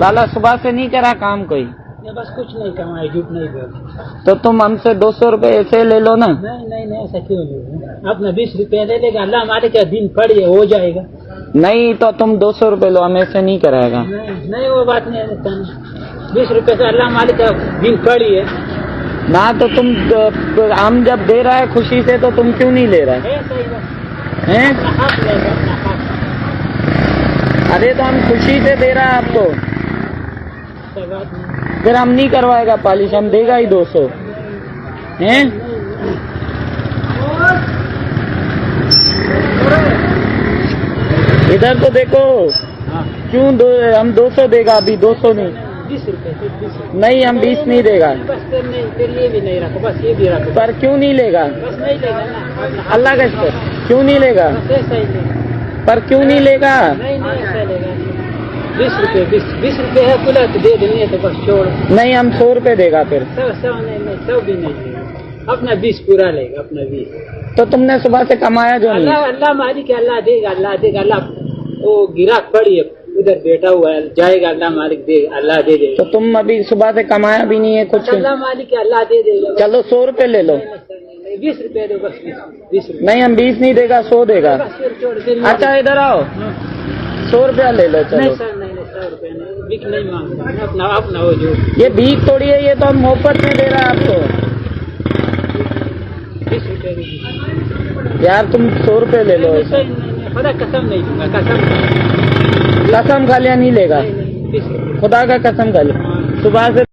लाला सुबह से नहीं करा काम कोई? बस कुछ नहीं कमाए, झूठ नहीं बोल। तो तुम हमसे 200 रुपए ऐसे ले लो ना। नहीं ऐसा क्यों ले? अपना 20 रुपया ले लेगा, अल्लाह हमारे क्या दिन पड़ी हो जाएगा। नहीं तो तुम 200 रुपए लो, हम ऐसे नहीं कराएगा। नहीं वो बात नहीं है, 20 रुपये से अल्लाह हमारे क्या दिन पड़ी है ना। तो तुम हम जब दे रहा है खुशी से तो तुम क्यों नहीं ले रहा है? हैं? अरे तो हम खुशी से दे रहा है आपको, फिर हम नहीं करवाएगा पॉलिश, हम देगा ही 200। हैं? इधर तो देखो। क्यों हम 200 देगा अभी, 200 नहीं। 20 रुपये नहीं, हम 20 नहीं देगा। बस फिर ये भी नहीं रखो, बस ये भी रखो। पर क्यों नहीं लेगा? बस नहीं लेगा ना, अल्लाह का शुक्र, क्यों नहीं लेगा? ऐसा ही लेगा। पर क्यों नहीं लेगा? नहीं ऐसा लेगा। 20 रुपये है खुला तो दे देंगे, तो बस छोड़। नहीं, हम 100 रुपए देगा फिर। 100 नहीं, 100 भी नहीं लेगा, अपना 20 पूरा लेगा, अपना 20। तो तुमने सुबह से कमाया जो नहीं। अल्लाह मालिक है, अल्लाह देगा, अल्लाह देगा। अल्लाह वो गिराक पड़ी है उधर बैठा हुआ है, जाएगा, अल्लाह मालिक देगा, अल्लाह दे देगा। तो तुम अभी सुबह से कमाया भी नहीं है कुछ। अल्लाह मालिक है, अल्लाह दे देगा। चलो 100 रुपए ले लो। 20 रुपये दो, बस 20 रुपये। नहीं, हम 20 नहीं देगा, 100 देगा। अच्छा इधर आओ, 100 रुपया ले लो। चलो नहीं सर, नहीं 100 रुपये नहीं, भीख नहीं मांगता, अपना हो जो। ये भीख थोड़ी है, ये तो हम मोहब्बत में दे रहा है आपको। 20 रुपये यार तुम 100 रुपए ले लो। खुदा कसम नहीं दूंगा, कसम कसम खा लिया नहीं लेगा। 20 रुपये। खुदा का कसम खा लिया सुबह से।